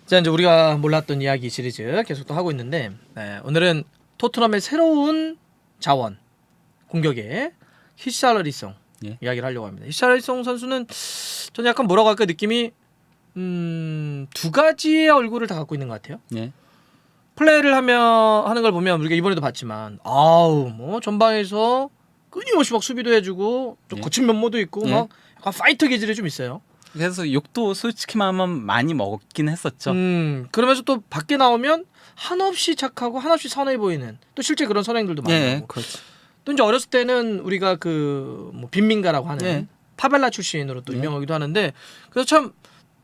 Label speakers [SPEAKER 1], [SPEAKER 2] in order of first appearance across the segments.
[SPEAKER 1] 자, 이제 우리가 몰랐던 이야기 시리즈 계속 또 하고 있는데, 네, 오늘은 토트넘의 새로운 자원 공격에 히샬리송
[SPEAKER 2] 예.
[SPEAKER 1] 이야기를 하려고 합니다. 히샬리송 선수는 저는 약간 뭐라고 할까 느낌이 두 가지의 얼굴을 다 갖고 있는 것 같아요.
[SPEAKER 2] 예.
[SPEAKER 1] 플레이를 하는 걸 보면 우리가 이번에도 봤지만 뭐 전방에서 끊임없이 막 수비도 해주고 좀
[SPEAKER 2] 예.
[SPEAKER 1] 거친 면모도 있고
[SPEAKER 2] 예.
[SPEAKER 1] 막 약간 파이터 기질이 좀 있어요.
[SPEAKER 2] 그래서 욕도 솔직히 말하면 많이 먹긴 했었죠.
[SPEAKER 1] 그러면서 또 밖에 나오면 한없이 착하고 한없이 선해 보이는 또 실제 그런 선행들도 많고.
[SPEAKER 2] 예, 그렇죠.
[SPEAKER 1] 또 이제 어렸을 때는 우리가 뭐 빈민가라고 하는
[SPEAKER 2] 예.
[SPEAKER 1] 파벨라 출신으로 또
[SPEAKER 2] 예.
[SPEAKER 1] 유명하기도 하는데 그래서 참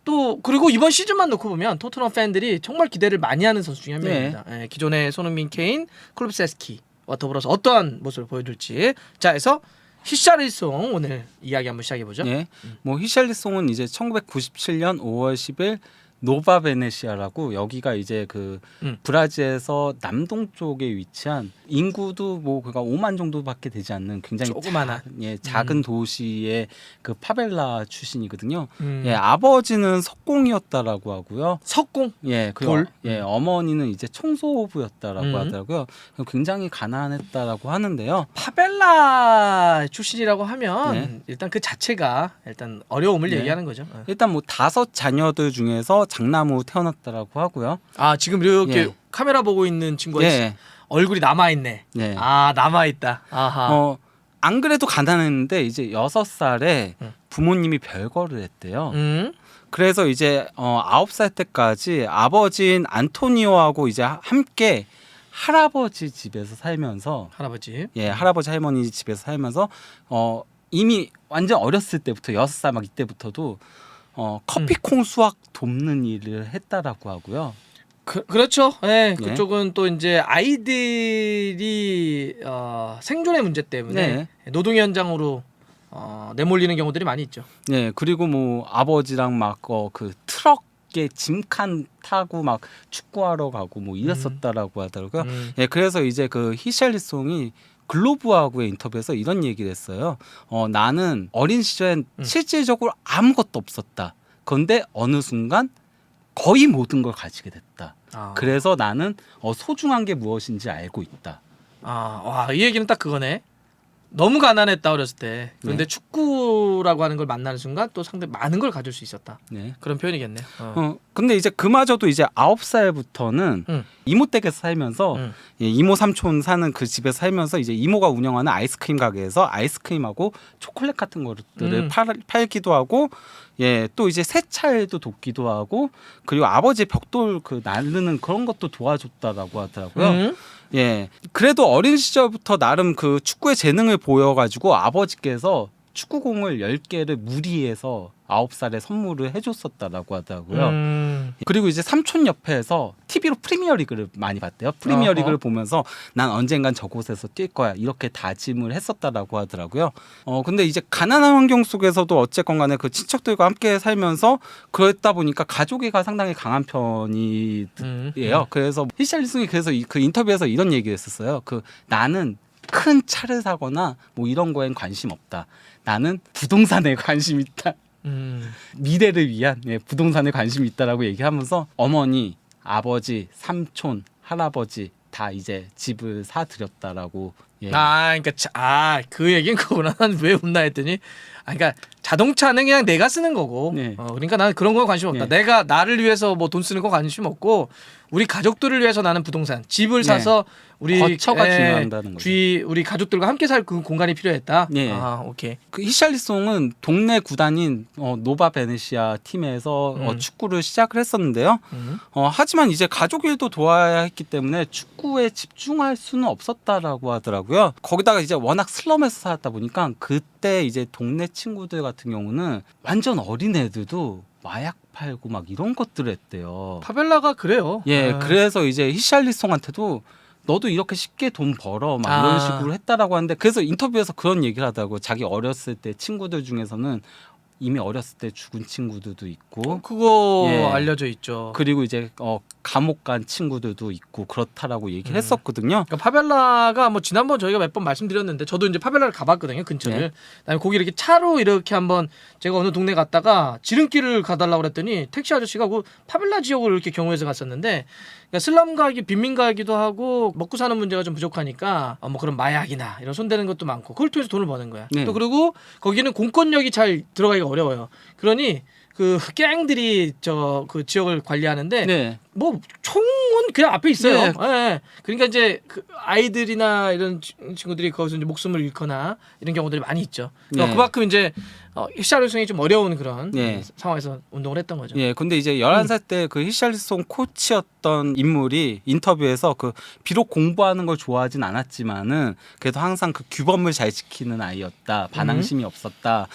[SPEAKER 1] 또 그리고 이번 시즌만 놓고 보면 토트넘 팬들이 정말 기대를 많이 하는 선수 중에 한 명입니다. 예, 기존의 손흥민, 케인, 쿨루세스키와 더불어서 어떠한 모습을 보여줄지. 자, 해서 히샬리송 오늘 이야기 한번 시작해 보죠.
[SPEAKER 2] 예. 뭐 히샬리송은 이제 1997년 5월 10일 노바 베네시아라고 여기가 이제 그 브라질에서 남동쪽에 위치한 인구도 뭐 그가 5만 정도밖에 되지 않는 굉장히
[SPEAKER 1] 조그마한
[SPEAKER 2] 작은 도시의 그 파벨라 출신이거든요.
[SPEAKER 1] 음.
[SPEAKER 2] 예, 아버지는 석공이었다라고 하고요.
[SPEAKER 1] 석공.
[SPEAKER 2] 예,
[SPEAKER 1] 돌?
[SPEAKER 2] 어머니는 이제 청소부였다라고 하더라고요. 굉장히 가난했다라고 하는데요.
[SPEAKER 1] 파벨라 출신이라고 하면
[SPEAKER 2] 네.
[SPEAKER 1] 일단 그 자체가 일단 어려움을
[SPEAKER 2] 네.
[SPEAKER 1] 얘기하는 거죠.
[SPEAKER 2] 일단 뭐 5 자녀들 중에서 장남으로 태어났다라고 하고요.
[SPEAKER 1] 아, 지금 이렇게
[SPEAKER 2] 예.
[SPEAKER 1] 카메라 보고 있는 친구가
[SPEAKER 2] 예.
[SPEAKER 1] 얼굴이 남아 있네.
[SPEAKER 2] 예.
[SPEAKER 1] 아, 남아 있다. 아하.
[SPEAKER 2] 안 그래도 가난했는데 이제 6살에
[SPEAKER 1] 음.
[SPEAKER 2] 부모님이 별거를 했대요.
[SPEAKER 1] 음.
[SPEAKER 2] 그래서 이제 9살 때까지 아버지인 안토니오하고 이제 함께 할아버지 집에서 살면서
[SPEAKER 1] 할아버지.
[SPEAKER 2] 할아버지 할머니 집에서 살면서 이미 완전 어렸을 때부터 6살 막 이때부터도 커피콩 수확 돕는 일을 했다라고 하고요.
[SPEAKER 1] 그렇죠. 예,
[SPEAKER 2] 예.
[SPEAKER 1] 그쪽은 또 이제 아이들이 생존의 문제 때문에 노동 현장으로 내몰리는 경우들이 많이 있죠.
[SPEAKER 2] 네, 그리고 뭐 아버지랑 막 그 트럭에 짐칸 타고 막 축구하러 가고 뭐 이랬었다라고 하더라고요. 예, 그래서 이제 그 히샬리송이 글로브하고의 인터뷰에서 이런 얘기를 했어요. 나는 어린 시절엔 실질적으로 아무것도 없었다. 그런데 어느 순간 거의 모든 걸 가지게 됐다. 그래서 나는 소중한 게 무엇인지 알고 있다.
[SPEAKER 1] 와, 이 얘기는 딱 그거네. 너무 가난했다 어렸을 때. 그런데
[SPEAKER 2] 네.
[SPEAKER 1] 축구라고 하는 걸 만나는 순간 또 상당히 많은 걸 가질 수 있었다.
[SPEAKER 2] 네.
[SPEAKER 1] 그런 표현이겠네.
[SPEAKER 2] 근데 이제 그마저도 이제 9살부터는 이모 댁에서 살면서 이모 삼촌 사는 그 집에서 살면서 이제 이모가 운영하는 아이스크림 가게에서 아이스크림하고 초콜릿 같은 것들을 팔기도 하고 또 이제 세차일도 돕기도 하고 그리고 아버지 벽돌 그 나르는 그런 것도 도와줬다라고 하더라고요. 그래도 어린 시절부터 나름 그 축구의 재능을 보여가지고 아버지께서 축구공을 10개를 무리해서 9살에 선물을 해줬었다라고 하더라고요. 그리고 이제 삼촌 옆에서 TV로 프리미어리그를 많이 봤대요. 프리미어리그를 보면서 난 언젠간 저곳에서 뛸 거야 이렇게 다짐을 했었다라고 하더라고요. 근데 이제 가난한 환경 속에서도 어쨌건 간에 그 친척들과 함께 살면서 그랬다 보니까 가족애가 상당히 강한 편이에요. 그래서 히샬리송이 그래서 그 인터뷰에서 이런 얘기를 했었어요. 나는 큰 차를 사거나 뭐 이런 거엔 관심 없다. 나는 부동산에 관심 있다. 미래를 위한 부동산에 관심이 있다라고 얘기하면서 어머니, 아버지, 삼촌, 할아버지 다 이제 집을 사드렸다라고.
[SPEAKER 1] 그러니까 그 얘기는 그거구나. 난 왜 웃나 했더니 그러니까 자동차는 그냥 내가 쓰는 거고. 그러니까 나는 그런 거 관심 없다. 내가 나를 위해서 뭐 돈 쓰는 거 관심 없고 우리 가족들을 위해서 나는 부동산 집을 사서 우리
[SPEAKER 2] 거처가 중요하다는 거죠.
[SPEAKER 1] 우리 가족들과 함께 살 그 공간이 필요했다. 오케이.
[SPEAKER 2] 그 히샬리송은 동네 구단인 노바 베네시아 팀에서 축구를 시작을 했었는데요. 하지만 이제 가족 일도 도와야 했기 때문에 축구에 집중할 수는 없었다라고 하더라고요. 거기다가 이제 워낙 슬럼에서 살았다 보니까 그때 이제 동네 친구들 같은 경우는 완전 어린 애들도 마약 팔고 막 이런 것들을 했대요.
[SPEAKER 1] 파벨라가 그래요.
[SPEAKER 2] 그래서 이제 히샬리송한테도 너도 이렇게 쉽게 돈 벌어 막 이런 식으로 했다라고 하는데 그래서 인터뷰에서 그런 얘기를 하더라고. 자기 어렸을 때 친구들 중에서는 이미 어렸을 때 죽은 친구들도 있고
[SPEAKER 1] 그거
[SPEAKER 2] 예.
[SPEAKER 1] 알려져 있죠.
[SPEAKER 2] 그리고 이제 감옥 간 친구들도 있고 그렇다라고 얘기를 했었거든요.
[SPEAKER 1] 그러니까 파벨라가 뭐 지난번 저희가 몇 번 말씀드렸는데 저도 이제 파벨라를 가봤거든요, 근처를.
[SPEAKER 2] 네.
[SPEAKER 1] 그다음에 거기 이렇게 차로 이렇게 한번 제가 어느 동네 갔다가 지름길을 가달라고 그랬더니 택시 아저씨가 그 파벨라 지역을 이렇게 경유해서 갔었는데, 그러니까 슬럼가기 빈민가이기도 하고 먹고 사는 문제가 좀 부족하니까 뭐 그런 마약이나 이런 손대는 것도 많고 그걸 통해서 돈을 버는 거야.
[SPEAKER 2] 네.
[SPEAKER 1] 또 그리고 거기는 공권력이 잘 들어가기가 어려워요. 그러니 그 갱들이 그 지역을 관리하는데
[SPEAKER 2] 네.
[SPEAKER 1] 뭐 총은 그냥 앞에 있어요.
[SPEAKER 2] 네.
[SPEAKER 1] 예. 그러니까 이제 그 아이들이나 이런 친구들이 거기서 이제 목숨을 잃거나 이런 경우들이 많이 있죠. 그러니까
[SPEAKER 2] 네.
[SPEAKER 1] 그만큼 이제 히샬리송이 좀 어려운 그런
[SPEAKER 2] 네.
[SPEAKER 1] 상황에서 운동을 했던 거죠.
[SPEAKER 2] 예, 근데 이제 11살 때 그 히샬리송 코치였던 인물이 인터뷰에서 그 비록 공부하는 걸 좋아하진 않았지만은 그래도 항상 그 규범을 잘 지키는 아이였다. 반항심이 없었다.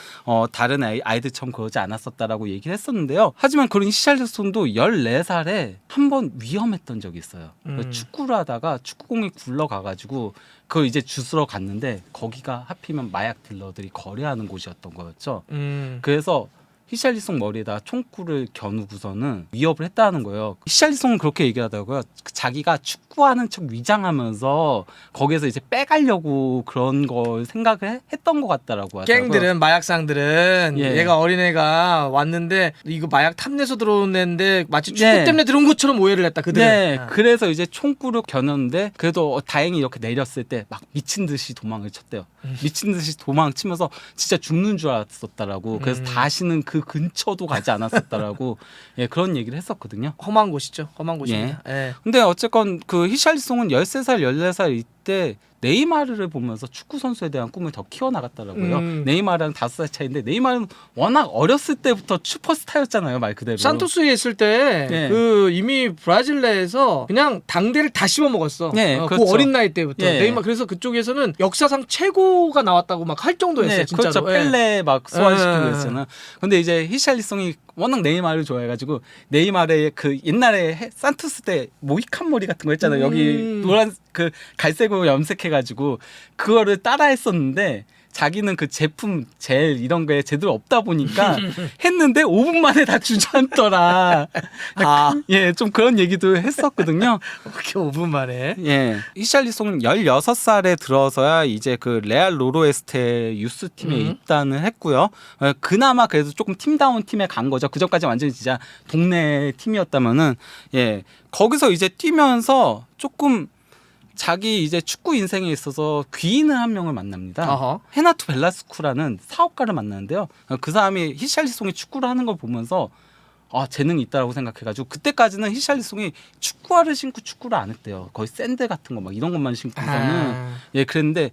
[SPEAKER 2] 다른 아이들처럼 그러지 않았었다라고 얘기를 했었는데요. 하지만 그런 히샬리송도 14살에 한 번 위험했던 적이 있어요. 축구를 하다가 축구공이 굴러가가지고 그걸 이제 주스러 갔는데 거기가 하필이면 마약 딜러들이 거래하는 곳이었던 거였죠. 그래서 히샬리송 머리에다 총구를 겨누고서는 위협을 했다는 거예요. 히샬리송은 그렇게 얘기하더라고요. 자기가 축구하는 척 위장하면서 거기에서 이제 빼가려고 그런 걸 생각을 했던 것 같다라고 하더라고요.
[SPEAKER 1] 갱들은 마약상들은
[SPEAKER 2] 예.
[SPEAKER 1] 얘가 어린애가 왔는데 이거 마약 탐내서 들어온 애인데 마치 축구
[SPEAKER 2] 네.
[SPEAKER 1] 때문에 들어온 것처럼 오해를 했다. 그들은.
[SPEAKER 2] 네, 그래서 이제 총구를 겨눴는데 그래도 다행히 이렇게 내렸을 때 막 미친 듯이 도망을 쳤대요. 미친 듯이 도망치면서 진짜 죽는 줄 알았었다라고. 그래서 다시는 그 근처도 가지 않았었다라고 예, 그런 얘기를 했었거든요.
[SPEAKER 1] 험한 곳이죠. 험한 곳입니다. 예.
[SPEAKER 2] 근데 어쨌건 그 히샬리송은 13살, 14살 이때 네이마르를 보면서 축구 선수에 대한 꿈을 더 키워나갔더라고요. 네이마르랑 5살 차이인데 네이마르는 워낙 어렸을 때부터 슈퍼스타였잖아요, 말 그대로.
[SPEAKER 1] 산토스에 있을 때
[SPEAKER 2] 네.
[SPEAKER 1] 그 이미 브라질 내에서 그냥 당대를 다 씹어 먹었어.
[SPEAKER 2] 네,
[SPEAKER 1] 그
[SPEAKER 2] 그렇죠.
[SPEAKER 1] 어린 나이 때부터.
[SPEAKER 2] 예.
[SPEAKER 1] 네이마 그래서 그쪽에서는 역사상 최고가 나왔다고 막 할 정도였어요,
[SPEAKER 2] 네,
[SPEAKER 1] 진짜로.
[SPEAKER 2] 그렇죠.
[SPEAKER 1] 예.
[SPEAKER 2] 펠레 막 소환시키고
[SPEAKER 1] 예.
[SPEAKER 2] 그랬잖아. 근데 이제 히샬리송이 워낙 네이마르를 좋아해가지고 네이마르의 그 옛날에 산토스 때 모히칸 머리 같은 거 했잖아요. 여기 노란 그 갈색으로 염색해가지고 그거를 따라했었는데 자기는 그 제품 젤 이런 거에 제대로 없다 보니까 했는데 5분 만에 다 주저앉더라. 예, 좀 그런 얘기도 했었거든요.
[SPEAKER 1] 그렇게 5분 만에.
[SPEAKER 2] 예. 히샬리송은 16살에 들어서야 이제 그 레알 로로에스테 유스 팀에 입단을 했고요. 그나마 그래도 조금 팀다운 팀에 간 거죠. 그전까지 완전히 진짜 동네 팀이었다면은 예. 거기서 이제 뛰면서 조금 자기 이제 축구 인생에 있어서 귀인을 한 명을 만납니다.
[SPEAKER 1] 어허.
[SPEAKER 2] 헤나투 벨라스쿠라는 사업가를 만나는데요. 그 사람이 히샬리송이 축구를 하는 걸 보면서 재능이 있다라고 생각해가지고 그때까지는 히샬리송이 축구화를 신고 축구를 안 했대요. 거의 샌들 같은 거 막 이런 것만 신고서는 예 그랬는데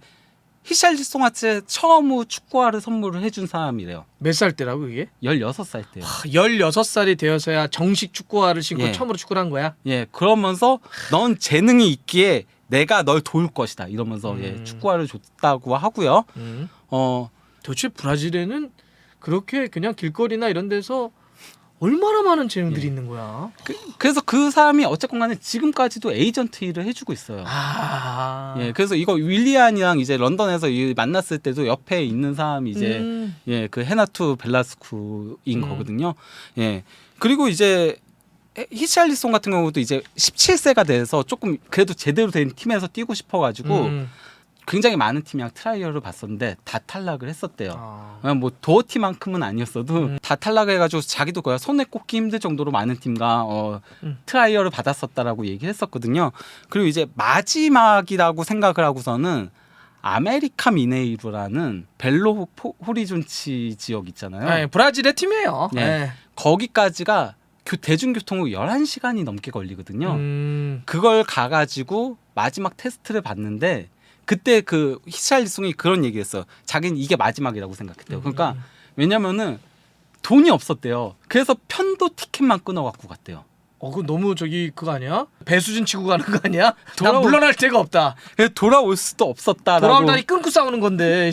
[SPEAKER 2] 히샬리송한테 처음으로 축구화를 선물을 해준 사람이래요.
[SPEAKER 1] 몇 살 때라고 그게?
[SPEAKER 2] 16살 때요.
[SPEAKER 1] 16살이 되어서야 정식 축구화를 신고
[SPEAKER 2] 예.
[SPEAKER 1] 처음으로 축구를 한 거야?
[SPEAKER 2] 예, 그러면서 넌 재능이 있기에 내가 널 도울 것이다 이러면서 예, 축구화를 줬다고 하고요.
[SPEAKER 1] 도대체 브라질에는 그렇게 그냥 길거리나 이런 데서 얼마나 많은 재능들이 있는 거야?
[SPEAKER 2] 그래서 그 사람이 어쨌건 간에 지금까지도 에이전트 일을 해주고 있어요. 예, 그래서 이거 윌리안이랑 이제 런던에서 만났을 때도 옆에 있는 사람이 이제 예, 그 헤나투 벨라스쿠인 거거든요. 예, 그리고 이제 히샬리송 같은 경우도 이제 17세가 돼서 조금 그래도 제대로 된 팀에서 뛰고 싶어가지고 굉장히 많은 팀이랑 트라이얼을 봤었는데 다 탈락을 했었대요. 뭐 도어팀만큼은 아니었어도 다 탈락을 해가지고 자기도 거의 손에 꼽기 힘들 정도로 많은 팀과 트라이얼을 받았었다라고 얘기를 했었거든요. 그리고 이제 마지막이라고 생각을 하고서는 아메리카 미네이루라는 벨로 호리존치 지역 있잖아요.
[SPEAKER 1] 네, 브라질의 팀이에요.
[SPEAKER 2] 네.
[SPEAKER 1] 네.
[SPEAKER 2] 거기까지가 대중교통으로 11시간이 넘게 걸리거든요. 그걸 가가지고 마지막 테스트를 봤는데 그때 그 히샬리송이 그런 얘기했어요. 자기는 이게 마지막이라고 생각했대요. 그러니까 왜냐면은 돈이 없었대요. 그래서 편도 티켓만 끊어갖고 갔대요.
[SPEAKER 1] 그거 너무 그거 아니야? 배수진 치고 가는 거 아니야? 난
[SPEAKER 2] 돌아올-
[SPEAKER 1] 물러날 데가 없다.
[SPEAKER 2] 돌아올 수도 없었다라고.
[SPEAKER 1] 돌아올다니 끊고 싸우는 건데.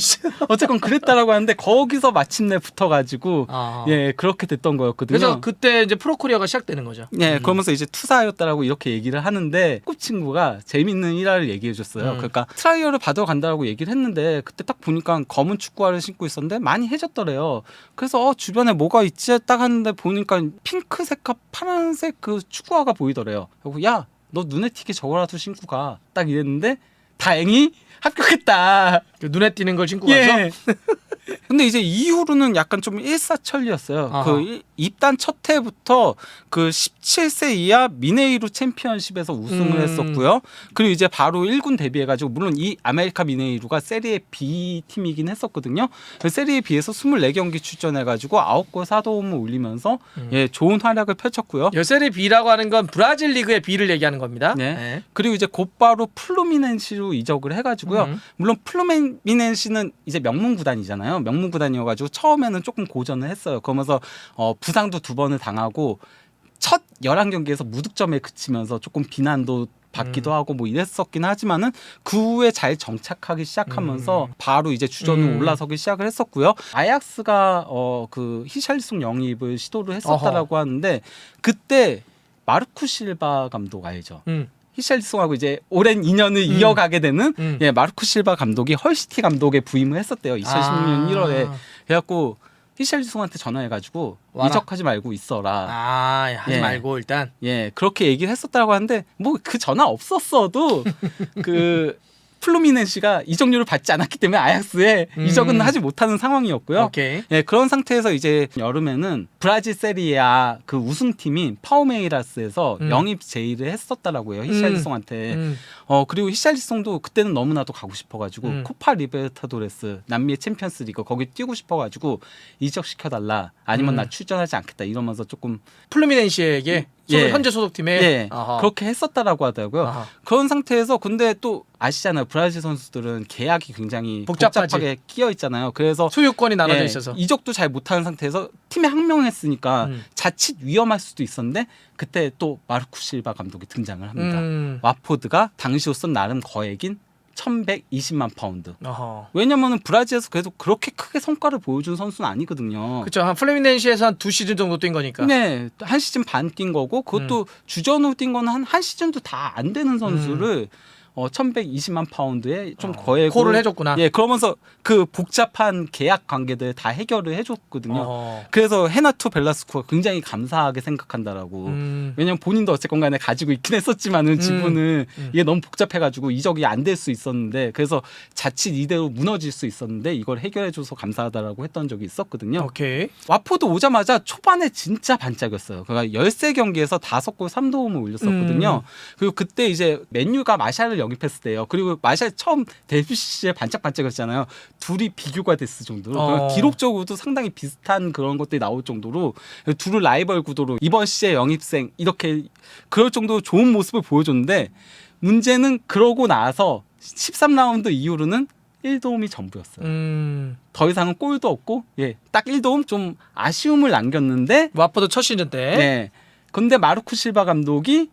[SPEAKER 2] 어쨌건 그랬다라고 하는데 거기서 마침내 붙어가지고
[SPEAKER 1] 아.
[SPEAKER 2] 예 그렇게 됐던 거였거든요.
[SPEAKER 1] 그래서 그때 이제 프로코리아가 시작되는 거죠.
[SPEAKER 2] 예, 그러면서 이제 투사였다라고 이렇게 얘기를 하는데 급 친구가 재밌는 일화를 얘기해줬어요. 그러니까 트라이얼을 받으러 간다라고 얘기를 했는데 그때 딱 보니까 검은 축구화를 신고 있었는데 많이 해졌더래요. 그래서 주변에 뭐가 있지 딱 하는데 보니까 핑크색과 파란색 그 축구화가 보이더래요. 그리고 야, 너 눈에 띄게 저거라도 신고 가. 딱 이랬는데 다행히 합격했다.
[SPEAKER 1] 그 눈에 띄는 걸 신고 가서.
[SPEAKER 2] 예. 근데 이제 이후로는 약간 좀 일사천리였어요.
[SPEAKER 1] 아하.
[SPEAKER 2] 그 입단 첫 해부터 그 17세 이하 미네이루 챔피언십에서 우승을 했었고요. 그리고 이제 바로 1군 데뷔해가지고 물론 이 아메리카 미네이루가 세리에 B 팀이긴 했었거든요. 세리에 B에서 24경기 출전해가지고 9골 4도움을 올리면서 예 좋은 활약을 펼쳤고요.
[SPEAKER 1] 열세리 B라고 하는 건 브라질 리그의 B를 얘기하는 겁니다.
[SPEAKER 2] 네. 그리고 이제 곧바로 플루미넨시로 이적을 해가지고요. 물론 플루미넨시는 이제 명문 구단이잖아요. 명문 구단이어가지고 처음에는 조금 고전을 했어요. 그러면서 부상도 2번을 당하고 첫 11경기에서 무득점에 그치면서 조금 비난도 받기도 하고 뭐 이랬었긴 하지만은 그 후에 잘 정착하기 시작하면서 바로 이제 주전으로 올라서기 시작을 했었고요. 아약스가 그 히샬리송 영입을 시도를 했었다라고 하는데 그때 마르쿠 실바 감독 알죠? 히샬리송하고 이제 오랜 인연을 이어가게 되는 예, 마르쿠 실바 감독이 헐시티 감독에 부임을 했었대요. 2016년 1월에. 그래갖고 히샬리송한테 전화해가지고
[SPEAKER 1] 와라.
[SPEAKER 2] 이적하지 말고 있어라.
[SPEAKER 1] 하지
[SPEAKER 2] 예.
[SPEAKER 1] 말고 일단.
[SPEAKER 2] 예, 그렇게 얘기를 했었다고 하는데 뭐 그 전화 없었어도 그 플루미넨시가 이적료를 받지 않았기 때문에 아약스에 이적은 하지 못하는 상황이었고요.
[SPEAKER 1] 오케이.
[SPEAKER 2] 예, 그런 상태에서 이제 여름에는 브라질 세리아 그 우승팀인 파우메이라스에서 영입 제의를 했었다라고 해요. 히샬리송한테. 그리고 히샬리송도 그때는 너무나도 가고 싶어가지고 코파 리베르타도레스 남미의 챔피언스리그 거기 뛰고 싶어가지고 이적시켜달라. 아니면 나 출전하지 않겠다 이러면서 조금
[SPEAKER 1] 플루미넨시에게
[SPEAKER 2] 예.
[SPEAKER 1] 현재 소속팀에
[SPEAKER 2] 예,
[SPEAKER 1] 아하.
[SPEAKER 2] 그렇게 했었다라고 하더라고요.
[SPEAKER 1] 아하.
[SPEAKER 2] 그런 상태에서 근데 또 아시잖아요. 브라질 선수들은 계약이 굉장히
[SPEAKER 1] 복잡하지.
[SPEAKER 2] 복잡하게 끼어 있잖아요. 그래서
[SPEAKER 1] 소유권이 나눠져
[SPEAKER 2] 예,
[SPEAKER 1] 있어서.
[SPEAKER 2] 이적도 잘 못하는 상태에서 팀에 항명했으니까 자칫 위험할 수도 있었는데 그때 또 마르쿠 실바 감독이 등장을 합니다. 와포드가 당시로선 나름 거액인 1,120만 파운드.
[SPEAKER 1] 어허.
[SPEAKER 2] 왜냐면은 브라질에서 그래도 그렇게 크게 성과를 보여준 선수는 아니거든요.
[SPEAKER 1] 그렇죠. 한 플루미넨시에서 한 2시즌 정도 뛴 거니까.
[SPEAKER 2] 네, 한 시즌 반 뛴 거고 그것도 주전으로 뛴 거는 한 시즌도 다 안 되는 선수를 1,120만 파운드에 좀 거액으로
[SPEAKER 1] 콜을 해줬구나.
[SPEAKER 2] 예, 그러면서 그 복잡한 계약 관계들 다 해결을 해줬거든요. 그래서 헤나토 벨라스코가 굉장히 감사하게 생각한다라고. 왜냐면 본인도 어쨌건 간에 가지고 있긴 했었지만은 지분을 이게 너무 복잡해가지고 이적이 안 될 수 있었는데 그래서 자칫 이대로 무너질 수 있었는데 이걸 해결해줘서 감사하다라고 했던 적이 있었거든요.
[SPEAKER 1] 오케이.
[SPEAKER 2] 와포드 오자마자 초반에 진짜 반짝였어요. 그러니까 13경기에서 5골 3도움을 올렸었거든요. 그리고 그때 이제 맨유가 마샬을 영입했을 때요. 그리고 마샬 처음 데뷔 시즌에 반짝반짝했잖아요. 둘이 비교가 됐을 정도로 그러니까 기록적으로도 상당히 비슷한 그런 것들이 나올 정도로 둘을 라이벌 구도로 이번 시즌 영입생 이렇게 그럴 정도로 좋은 모습을 보여줬는데 문제는 그러고 나서 13라운드 이후로는 1도움이 전부였어요. 더 이상은 골도 없고 예, 딱 1도움 좀 아쉬움을 남겼는데
[SPEAKER 1] 와포드 첫 시즌 때
[SPEAKER 2] 네. 근데 마르쿠 실바 감독이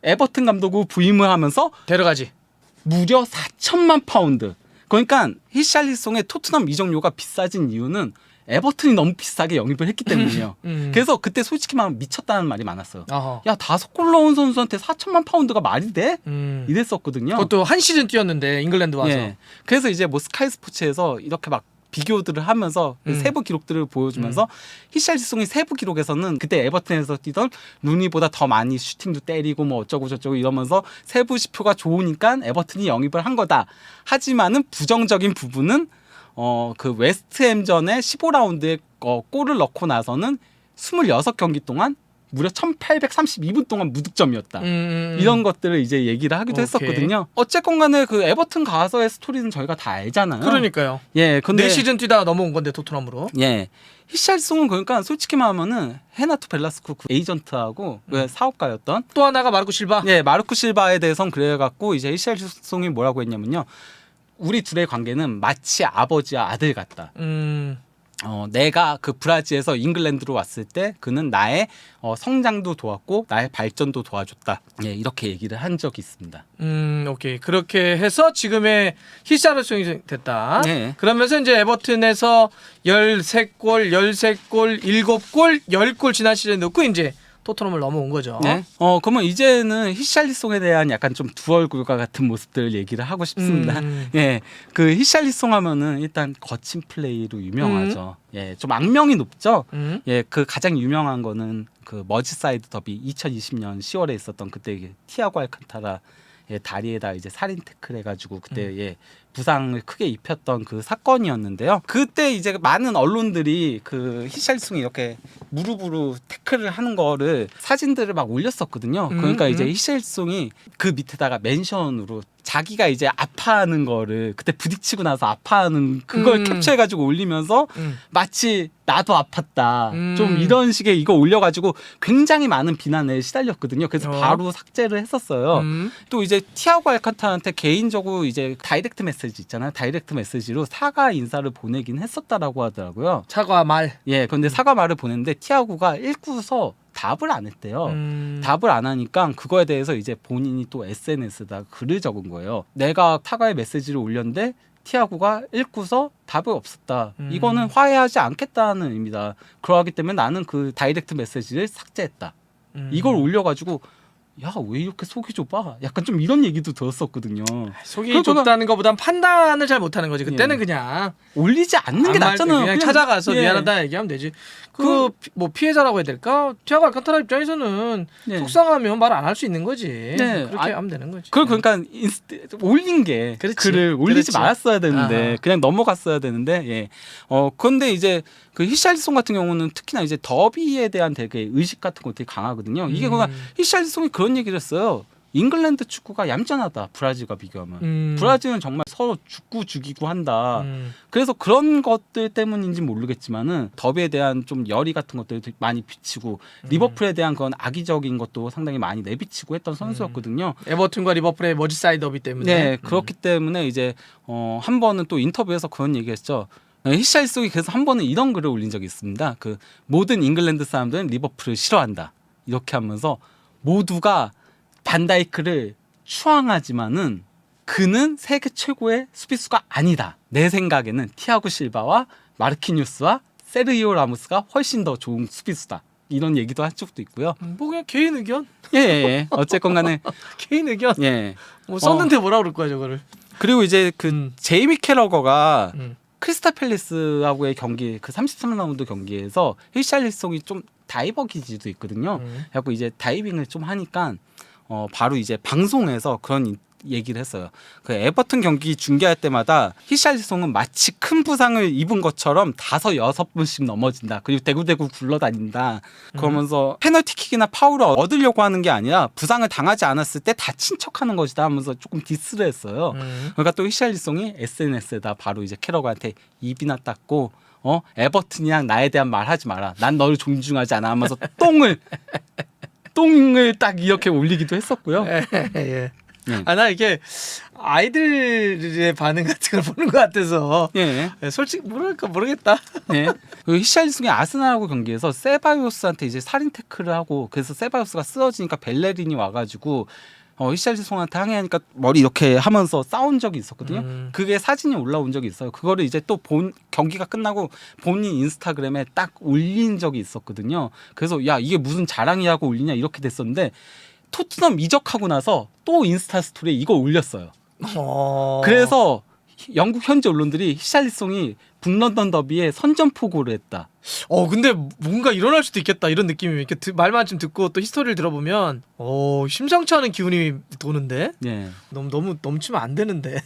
[SPEAKER 2] 에버튼 감독으로 부임을 하면서
[SPEAKER 1] 데려가지.
[SPEAKER 2] 무려 4천만 파운드. 그러니까 히샬리송의 토트넘 이적료가 비싸진 이유는 에버튼이 너무 비싸게 영입을 했기 때문이에요. 그래서 그때 솔직히 말하면 미쳤다는 말이 많았어요.
[SPEAKER 1] 어허.
[SPEAKER 2] 야 5골 넣은 선수한테 4천만 파운드가 말이 돼? 이랬었거든요.
[SPEAKER 1] 그것도 한 시즌 뛰었는데 잉글랜드 와서.
[SPEAKER 2] 예. 그래서 이제 뭐 스카이 스포츠에서 이렇게 막 비교들을 하면서 세부 기록들을 보여주면서 히샬리송의 세부 기록에서는 그때 에버튼에서 뛰던 루니보다 더 많이 슈팅도 때리고 뭐 어쩌고 저쩌고 이러면서 세부 지표가 좋으니까 에버튼이 영입을 한 거다. 하지만은 부정적인 부분은 그 웨스트햄전에 15라운드에 골을 넣고 나서는 26경기 동안 무려 1,832분 동안 무득점이었다. 이런 것들을 이제 얘기를 하기도
[SPEAKER 1] 오케이.
[SPEAKER 2] 했었거든요. 어쨌건 간에 그 에버튼 가서의 스토리는 저희가 다 알잖아요.
[SPEAKER 1] 그러니까요.
[SPEAKER 2] 예, 근데
[SPEAKER 1] 4시즌 뛰다가 넘어온 건데 토트넘으로.
[SPEAKER 2] 예. 히샬리송은 그러니까 솔직히 말하면은 헤나토 벨라스코 그 에이전트하고 그 사업가였던
[SPEAKER 1] 또 하나가 마르코 실바.
[SPEAKER 2] 예, 마르쿠 실바에 대해서는 그래갖고 이제 히샬리송이 뭐라고 했냐면요. 우리 둘의 관계는 마치 아버지와 아들 같다. 내가 그 브라질에서 잉글랜드로 왔을 때 그는 나의 성장도 도왔고 나의 발전도 도와줬다. 예, 이렇게 얘기를 한 적이 있습니다.
[SPEAKER 1] 오케이. 그렇게 해서 지금의 히샬리송이 됐다.
[SPEAKER 2] 네.
[SPEAKER 1] 그러면서 이제 에버튼에서 13골, 13골, 7골, 10골 지난 시즌에 넣고 이제 토트넘을 넘어온 거죠.
[SPEAKER 2] 네. 그러면 이제는 히샬리송에 대한 약간 좀 두 얼굴과 같은 모습들 얘기를 하고 싶습니다. 예, 그 히샬리송 하면은 일단 거친 플레이로 유명하죠. 예, 좀 악명이 높죠. 예, 그 가장 유명한 거는 그 머지사이드 더비 2020년 10월에 있었던 그때 티아고 알칸타라 다리에다 이제 살인 태클 해가지고 그때 부상을 크게 입혔던 그 사건이었는데요. 그때 이제 많은 언론들이 그 히샬리송이 이렇게 무릎으로 태클을 하는 거를 사진들을 막 올렸었거든요. 그러니까 이제 히샬리송이 그 밑에다가 멘션으로 자기가 이제 아파하는 거를 그때 부딪히고 나서 아파하는 그걸 캡처해가지고 올리면서 마치 나도 아팠다 좀 이런 식의 이거 올려가지고 굉장히 많은 비난에 시달렸거든요. 그래서 바로 삭제를 했었어요. 또 이제 티아고 알칸타라한테 개인적으로 이제 다이렉트 메시지 있잖아요. 다이렉트 메시지로 사과 인사를 보내긴 했었다라고 하더라고요.
[SPEAKER 1] 사과 말.
[SPEAKER 2] 예, 근데 사과 말을 보냈는데 티아고가 읽고서 답을 안 했대요. 답을 안 하니까 그거에 대해서 이제 본인이 또 SNS에다 글을 적은 거예요. 내가 사과의 메시지를 올렸는데 티아고가 읽고서 답이 없었다. 이거는 화해하지 않겠다는 의미다. 그러기 때문에 나는 그 다이렉트 메시지를 삭제했다. 이걸 올려가지고 야, 왜 이렇게 속이 좁아? 약간 좀 이런 얘기도 들었었거든요.
[SPEAKER 1] 속이 좁다는 것보단 판단을 잘 못하는 거지. 그때는 그냥
[SPEAKER 2] 올리지 않는 게 낫잖아요.
[SPEAKER 1] 그냥 찾아가서 미안하다 얘기하면 되지. 뭐 피해자라고 해야 될까? 티아고 알칸타라 입장에서는 속상하면 말 안 할 수 있는 거지. 그렇게 하면 되는 거지.
[SPEAKER 2] 그러니까 올린 게 글을 올리지 말았어야 되는데 그냥 넘어갔어야 되는데 그런데 이제 그 히샬리송 같은 경우는 특히나 이제 더비에 대한 되게 의식 같은 거 되게 강하거든요. 이게 그러니까 히샬리송이 그런 얘기를 했어요. 잉글랜드 축구가 얌전하다. 브라질과 비교하면. 브라질은 정말 서로 죽고 죽이고 한다. 그래서 그런 것들 때문인지 모르겠지만은 더비에 대한 좀 열의 같은 것들을 많이 비치고 리버풀에 대한 그런 악의적인 것도 상당히 많이 내비치고 했던 선수였거든요.
[SPEAKER 1] 에버튼과 리버풀의 머지사이드 더비 때문에.
[SPEAKER 2] 네, 그렇기 때문에 이제 한 번은 또 인터뷰에서 그런 얘기했죠. 히샬리송이 그래서 한 번은 이런 글을 올린 적이 있습니다. 그 모든 잉글랜드 사람들은 리버풀을 싫어한다. 이렇게 하면서 모두가 반다이크를 추앙하지만은 그는 세계 최고의 수비수가 아니다. 내 생각에는 티아고 실바와 마르키뉴스와 세르히오 라모스가 훨씬 더 좋은 수비수다. 이런 얘기도 한 적도 있고요.
[SPEAKER 1] 뭐 그냥 개인 의견?
[SPEAKER 2] 예. 어쨌건 간에
[SPEAKER 1] 개인 의견.
[SPEAKER 2] 예.
[SPEAKER 1] 뭐 썼는데 뭐라 그럴 거야 저거를.
[SPEAKER 2] 그리고 이제 그 제이미 캐러거가 크리스탈 팰리스하고의 경기 그 33라운드 경기에서 히샬리송이 좀 다이버 기지도 있거든요. 그래서 이제 다이빙을 좀 하니까 바로 이제 방송에서 그런 얘기를 했어요. 그 에버튼 경기 중계할 때마다 히샬리송은 마치 큰 부상을 입은 것처럼 5-6번씩 넘어진다. 그리고 대구대구 굴러다닌다. 그러면서 페널티킥이나 파울을 얻으려고 하는 게 아니라 부상을 당하지 않았을 때 다친 척하는 것이다 하면서 조금 디스를 했어요. 그러니까 또 히샬리송이 SNS에다 바로 이제 캐러거한테 입이나 닦고 에버튼이랑 나에 대한 말 하지 마라. 난 너를 존중하지 않아 하면서 똥을 딱 이렇게 올리기도 했었고요.
[SPEAKER 1] 예. 나 이게 아이들의 반응 같은 걸 보는 것 같아서 솔직히 뭐랄까 모르겠다.
[SPEAKER 2] 그 히샬리송이 아스날하고 경기에서 세바요스한테 이제 살인 태클을 하고 그래서 세바요스가 쓰러지니까 벨레린이 와가지고 히샬리송한테 항의하니까 머리 이렇게 하면서 싸운 적이 있었거든요. 그게 사진이 올라온 적이 있어요. 그거를 이제 또 경기가 끝나고 본인 인스타그램에 딱 올린 적이 있었거든요. 그래서 야 이게 무슨 자랑이라고 올리냐 이렇게 됐었는데 토트넘 이적하고 나서 또 인스타 스토리에 이거 올렸어요. 그래서 영국 현지 언론들이 히샬리송이 북런던 더비에 선전포고를 했다.
[SPEAKER 1] 근데 뭔가 일어날 수도 있겠다 이런 느낌이 이렇게 말만 좀 듣고 또 히스토리를 들어보면 심상치 않은 기운이 도는데 너무 넘치면 안 되는데.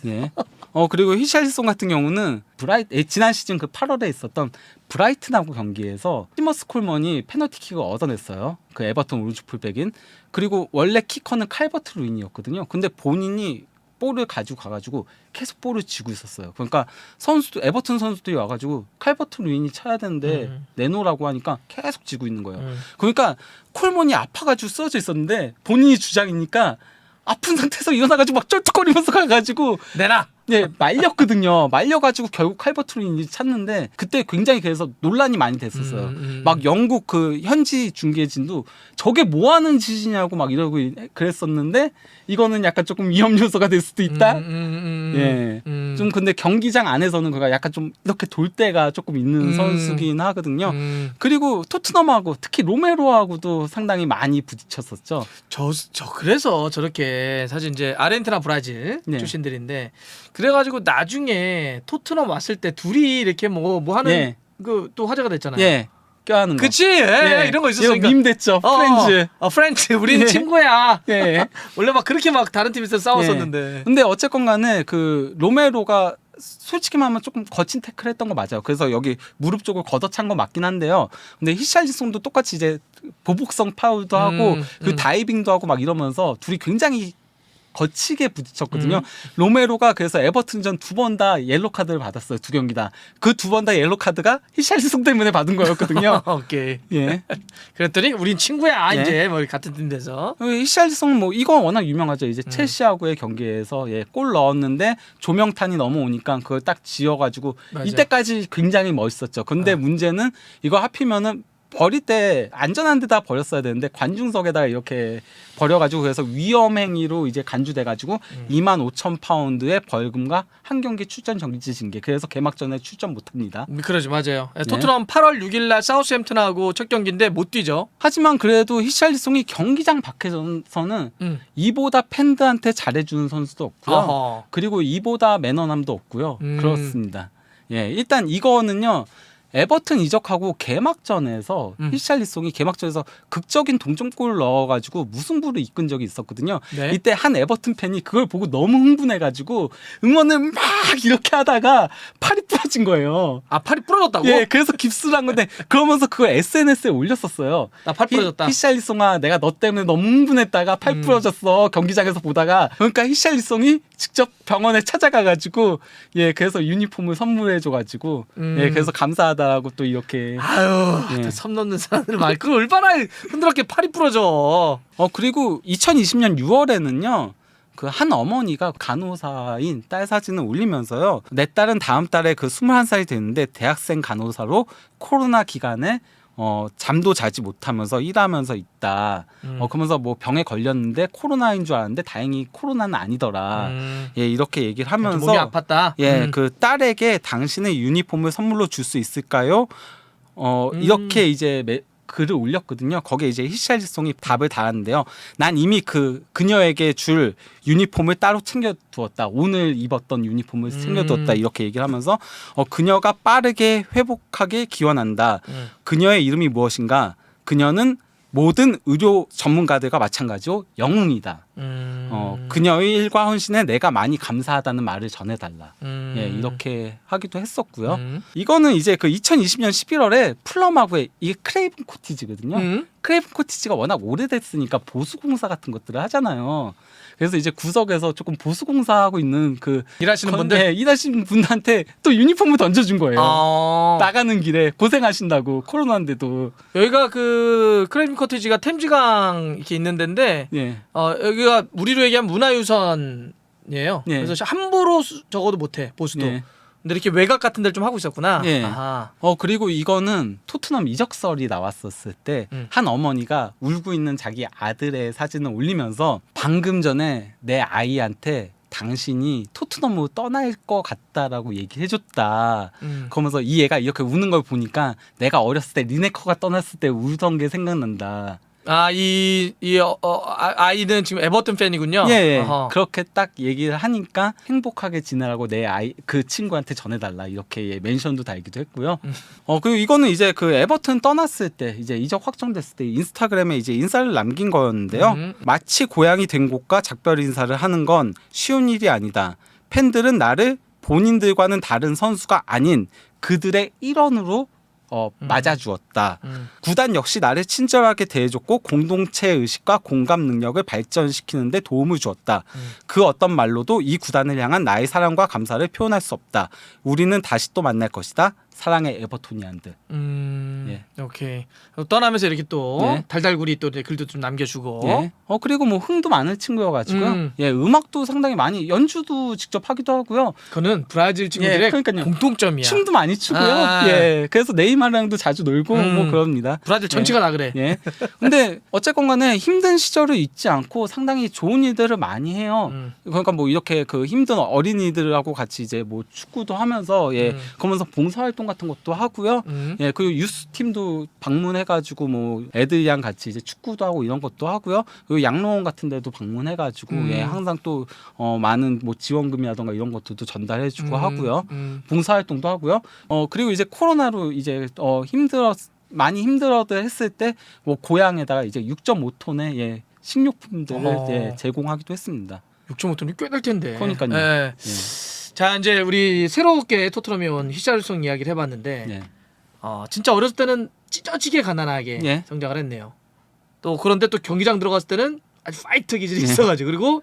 [SPEAKER 2] 그리고 히샬리송 같은 경우는 지난 시즌 그 8월에 있었던 브라이튼하고 경기에서 시머스 콜먼이 페널티킥을 얻어냈어요. 그 에버턴 오른쪽 풀백인. 그리고 원래 키커는 칼버트 루인이었거든요. 근데 본인이 볼을 가지고 가가지고 계속 볼을 쥐고 있었어요. 그러니까 에버튼 선수들이 와가지고 칼버트 루인이 차야 되는데 내놓으라고 하니까 계속 쥐고 있는 거예요. 그러니까 콜먼이 아파가지고 쓰러져 있었는데 본인이 주장이니까 아픈 상태에서 일어나가지고 막 쩔뚝거리면서 가가지고
[SPEAKER 1] 내놔.
[SPEAKER 2] 네, 말렸거든요. 말려가지고 결국 칼버트린이 찾는데 그때 굉장히 그래서 논란이 많이 됐었어요. 막 영국 그 현지 중계진도 저게 뭐 하는 짓이냐고 막 이러고 그랬었는데 이거는 약간 조금 위험 요소가 될 수도 있다. 예. 좀 근데 경기장 안에서는 그가 약간 좀 이렇게 돌 때가 조금 있는 선수긴 하거든요. 그리고 토트넘하고 특히 로메로하고도 상당히 많이 부딪혔었죠.
[SPEAKER 1] 저 그래서 저렇게 사실 이제 아르헨티나 브라질
[SPEAKER 2] 네.
[SPEAKER 1] 출신들인데 그래가지고 나중에 토트넘 왔을 때 둘이 이렇게 뭐 하는
[SPEAKER 2] 예.
[SPEAKER 1] 그 또 화제가 됐잖아요.
[SPEAKER 2] 예. 껴안는 거.
[SPEAKER 1] 그치 예, 이런 거 있었으니까.
[SPEAKER 2] 이거 밈 됐죠. 프렌즈.
[SPEAKER 1] 프렌즈 우리는
[SPEAKER 2] 예.
[SPEAKER 1] 친구야.
[SPEAKER 2] 예.
[SPEAKER 1] 원래 막 그렇게 막 다른 팀에서 싸웠었는데.
[SPEAKER 2] 근데 어쨌건 간에 그 로메로가 솔직히 말하면 조금 거친 태클 했던 거 맞아요. 그래서 여기 무릎 쪽을 걷어찬 거 맞긴 한데요. 근데 히샬리송도 똑같이 이제 보복성 파울도 하고 그 다이빙도 하고 막 이러면서 둘이 굉장히 거치게 부딪혔거든요. 로메로가 그래서 에버튼전 2번 다 옐로 카드를 받았어요. 2경기 다. 그 2번 다 옐로 카드가 히샬리송 때문에 받은 거였거든요.
[SPEAKER 1] 오케이.
[SPEAKER 2] 예.
[SPEAKER 1] 그랬더니 우린 친구야
[SPEAKER 2] 예.
[SPEAKER 1] 이제 뭐 같은 팀 돼서.
[SPEAKER 2] 히샬리송 뭐 이건 워낙 유명하죠. 이제 첼시하고의 경기에서 골 넣었는데 조명탄이 넘어오니까 그걸 딱 지어가지고
[SPEAKER 1] 맞아.
[SPEAKER 2] 이때까지 굉장히 멋있었죠. 근데 문제는 이거 하필이면은 버릴 때 안전한 데다 버렸어야 되는데 관중석에다가 이렇게 버려가지고 그래서 위험행위로 이제 간주돼가지고 25,000파운드의 벌금과 한 경기 출전 정지 징계. 그래서 개막전에 출전 못합니다.
[SPEAKER 1] 그러죠, 맞아요. 토트넘 8월 6일날 사우스햄튼하고 첫 경기인데 못 뛰죠.
[SPEAKER 2] 하지만 그래도 히샬리송이 경기장 밖에서는 이보다 팬들한테 잘해주는 선수도 없고요.
[SPEAKER 1] 어허.
[SPEAKER 2] 그리고 이보다 매너남도 없고요. 그렇습니다. 예, 일단 이거는요. 에버튼 이적하고 개막전에서 히샬리송이 개막전에서 극적인 동점골을 넣어가지고 무승부를 이끈 적이 있었거든요.
[SPEAKER 1] 네.
[SPEAKER 2] 이때 한 에버튼 팬이 그걸 보고 너무 흥분해가지고 응원을 막 이렇게 하다가 팔이 부러진 거예요.
[SPEAKER 1] 아, 팔이 부러졌다고?
[SPEAKER 2] 예, 그래서 깁스를 한 건데 그러면서 그걸 SNS에 올렸었어요.
[SPEAKER 1] 나 팔 부러졌다.
[SPEAKER 2] 히샬리송아, 내가 너 때문에 너무 흥분했다가 팔 부러졌어. 경기장에서 보다가. 그러니까 히샬리송이 직접 병원에 찾아가가지고 예, 그래서 유니폼을 선물해줘가지고 예, 그래서 감사하다라고 또 이렇게.
[SPEAKER 1] 아유,
[SPEAKER 2] 예.
[SPEAKER 1] 섬 넘는 사람들 말. 그걸 얼마나 흔들었게 팔이 부러져.
[SPEAKER 2] 그리고 2020년 6월에는요. 그 한 어머니가 간호사인 딸 사진을 올리면서요. 내 딸은 다음 달에 그 21살이 되는데 대학생 간호사로 코로나 기간에 잠도 자지 못하면서 일하면서 있다. 그러면서 뭐 병에 걸렸는데 코로나인 줄 알았는데 다행히 코로나는 아니더라. 예, 이렇게 얘기를 하면서
[SPEAKER 1] 몸이 아팠다.
[SPEAKER 2] 예, 그 딸에게 당신의 유니폼을 선물로 줄 수 있을까요? 이렇게 이제 글을 올렸거든요. 거기에 이제 히샬리송이 답을 달았는데요. 난 이미 그녀에게 줄 유니폼을 따로 챙겨두었다. 오늘 입었던 유니폼을 챙겨두었다. 이렇게 얘기를 하면서 그녀가 빠르게 회복하길 기원한다. 그녀의 이름이 무엇인가? 그녀는 모든 의료 전문가들과 마찬가지로 영웅이다. 그녀의 일과 헌신에 내가 많이 감사하다는 말을 전해달라. 예, 이렇게 하기도 했었고요. 이거는 이제 그 2020년 11월에 풀럼하고의 이게 크레이븐 코티지거든요. 크레이븐 코티지가 워낙 오래됐으니까 보수공사 같은 것들을 하잖아요. 그래서 이제 구석에서 조금 보수공사하고 있는 그
[SPEAKER 1] 일하시는 분들?
[SPEAKER 2] 네, 일하시는 분한테 또 유니폼을 던져준 거예요. 나가는 길에 고생하신다고 코로나인데도.
[SPEAKER 1] 여기가 그 크레이븐 코티지가 템지강 이렇게 있는 데인데
[SPEAKER 2] 예.
[SPEAKER 1] 여기가 우리로 얘기하면 문화유산이에요.
[SPEAKER 2] 예.
[SPEAKER 1] 그래서 함부로 적어도 못해 보수도.
[SPEAKER 2] 예.
[SPEAKER 1] 근데 이렇게 외곽 같은 데를 좀 하고 있었구나.
[SPEAKER 2] 예.
[SPEAKER 1] 아하.
[SPEAKER 2] 그리고 이거는 토트넘 이적설이 나왔었을 때 한 어머니가 울고 있는 자기 아들의 사진을 올리면서 방금 전에 내 아이한테 당신이 토트넘으로 떠날 것 같다라고 얘기해줬다. 그러면서 이 애가 이렇게 우는 걸 보니까 내가 어렸을 때 리네커가 떠났을 때 울던 게 생각난다.
[SPEAKER 1] 아이는 지금 에버튼 팬이군요.
[SPEAKER 2] 예,
[SPEAKER 1] 어허.
[SPEAKER 2] 그렇게 딱 얘기를 하니까 행복하게 지내라고 내 아이 그 친구한테 전해달라 이렇게 멘션도 달기도 했고요. 그리고 이거는 이제 그 에버튼 떠났을 때 이제 이적 확정됐을 때 인스타그램에 이제 인사를 남긴 거였는데요. 마치 고향이 된 곳과 작별 인사를 하는 건 쉬운 일이 아니다. 팬들은 나를 본인들과는 다른 선수가 아닌 그들의 일원으로 맞아주었다. 구단 역시 나를 친절하게 대해줬고 공동체 의식과 공감 능력을 발전시키는 데 도움을 주었다. 그 어떤 말로도 이 구단을 향한 나의 사랑과 감사를 표현할 수 없다. 우리는 다시 또 만날 것이다. 사랑의 에버토니안들.
[SPEAKER 1] 오케이. 떠나면서 이렇게 또
[SPEAKER 2] 예.
[SPEAKER 1] 달달구리 또 글도 좀 남겨주고.
[SPEAKER 2] 예. 그리고 뭐 흥도 많은 친구여가지고요. 예, 음악도 상당히 많이 연주도 직접 하기도 하고요.
[SPEAKER 1] 그거는 브라질 친구들의
[SPEAKER 2] 예, 그러니까요.
[SPEAKER 1] 공통점이야.
[SPEAKER 2] 춤도 많이 추고요.
[SPEAKER 1] 아.
[SPEAKER 2] 예, 그래서 네이마르랑도 자주 놀고 뭐 그럽니다.
[SPEAKER 1] 브라질 전체가 다 그래.
[SPEAKER 2] 예. 근데 어쨌건간에 힘든 시절을 잊지 않고 상당히 좋은 일들을 많이 해요. 그러니까 뭐 이렇게 그 힘든 어린이들하고 같이 이제 뭐 축구도 하면서 그러면서 봉사활동 같은 것도 하고요. 예, 그리고 유스 팀도 방문해가지고 뭐 애들이랑 같이 이제 축구도 하고 이런 것도 하고요. 그리고 양로원 같은 데도 방문해가지고 예, 항상 또 많은 뭐 지원금이라던가 이런 것들도 전달해주고 하고요. 봉사활동도 하고요. 그리고 이제 코로나로 이제 많이 힘들어들 했을 때 뭐 고향에다가 이제 6.5톤의 예, 식료품들을 예, 제공하기도 했습니다.
[SPEAKER 1] 6.5톤이 꽤 될 텐데.
[SPEAKER 2] 그러니까요.
[SPEAKER 1] 예. 자 이제 우리 새롭게 토트넘에 온 히샬송 이야기를 해봤는데
[SPEAKER 2] 예.
[SPEAKER 1] 진짜 어렸을 때는 찢어지게 가난하게
[SPEAKER 2] 예.
[SPEAKER 1] 성장을 했네요. 또 그런데 또 경기장 들어갔을 때는 아주 파이터 기질이
[SPEAKER 2] 예.
[SPEAKER 1] 있어가지고 그리고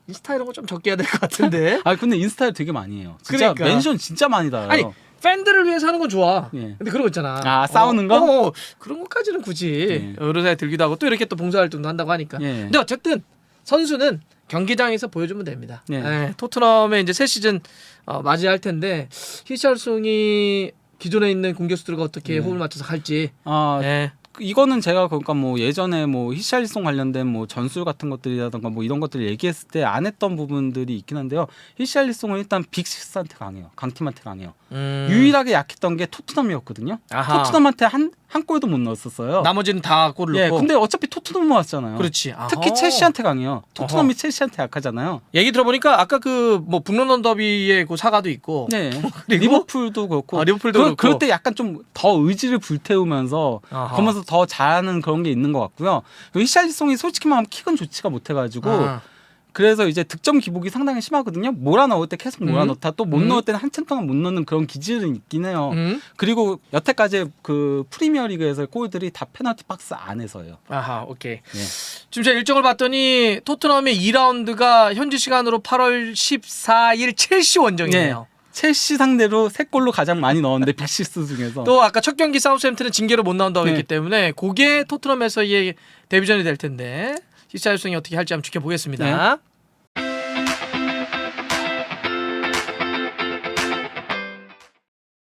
[SPEAKER 1] 인스타 이런 거 좀 적게 해야 될 것 같은데.
[SPEAKER 2] 아 근데 인스타를 되게 많이 해요. 진짜
[SPEAKER 1] 그러니까.
[SPEAKER 2] 멘션 진짜 많이 달아요.
[SPEAKER 1] 아니 팬들을 위해서 하는 건 좋아.
[SPEAKER 2] 예.
[SPEAKER 1] 근데 그런 거 있잖아.
[SPEAKER 2] 아, 싸우는 거?
[SPEAKER 1] 그런 것까지는 굳이
[SPEAKER 2] 예.
[SPEAKER 1] 여러 생각이 들기도 하고 또 이렇게 또 봉사활동도 한다고 하니까.
[SPEAKER 2] 예.
[SPEAKER 1] 근데 어쨌든 선수는 경기장에서 보여주면 됩니다.
[SPEAKER 2] 예.
[SPEAKER 1] 예, 토트넘의 이제 새 시즌 맞이할 텐데 히샬송이 기존에 있는 공격수들과 어떻게 호흡을 맞춰서 할지. 예.
[SPEAKER 2] 이거는 제가 그러니까 뭐 예전에 뭐 히샬리송 관련된 뭐 전술 같은 것들이라던가 뭐 이런 것들을 얘기했을 때 안 했던 부분들이 있긴 한데요. 히샬리송은 일단 빅6한테 강해요. 강팀한테 강해요. 유일하게 약했던 게 토트넘이었거든요.
[SPEAKER 1] 아하.
[SPEAKER 2] 토트넘한테 한 골도 못 넣었었어요.
[SPEAKER 1] 나머지는 다 골을
[SPEAKER 2] 예,
[SPEAKER 1] 넣고.
[SPEAKER 2] 근데 어차피 토트넘 모았잖아요.
[SPEAKER 1] 그렇지.
[SPEAKER 2] 특히
[SPEAKER 1] 아하.
[SPEAKER 2] 첼시한테 강해요. 토트넘이
[SPEAKER 1] 어허.
[SPEAKER 2] 첼시한테 약하잖아요.
[SPEAKER 1] 얘기 들어보니까 아까 그 뭐 북런던 더비의 그 사과도 있고.
[SPEAKER 2] 네.
[SPEAKER 1] 그리고?
[SPEAKER 2] 리버풀도 그렇고.
[SPEAKER 1] 리버풀도 그렇고.
[SPEAKER 2] 그럴 때 약간 좀 더 의지를 불태우면서
[SPEAKER 1] 아하.
[SPEAKER 2] 그러면서 더 잘하는 그런 게 있는 것 같고요. 히샬리송이 솔직히 말하면 킥은 좋지가 못해가지고 그래서 이제 득점 기복이 상당히 심하거든요. 몰아넣을 때 계속 몰아넣다 또 못 넣을 때는 한참 동안 못 넣는 그런 기질은 있긴 해요. 그리고 여태까지 그 프리미어리그에서의 골들이 다 페널티 박스 안에서예요.
[SPEAKER 1] 아하, 오케이.
[SPEAKER 2] 예.
[SPEAKER 1] 지금 제가 일정을 봤더니 토트넘의 2라운드가 현지 시간으로 8월 14일 첼시 원정이네요.
[SPEAKER 2] 첼시 상대로 3골로 가장 많이 넣었는데 빅6 중에서
[SPEAKER 1] 또 아까 첫 경기 사우스햄튼은 징계로 못 나온다고
[SPEAKER 2] 네.
[SPEAKER 1] 했기 때문에 그게 토트넘에서의 데뷔전이 될 텐데 히샬송이 어떻게 할지 한번 지켜보겠습니다.
[SPEAKER 2] 네.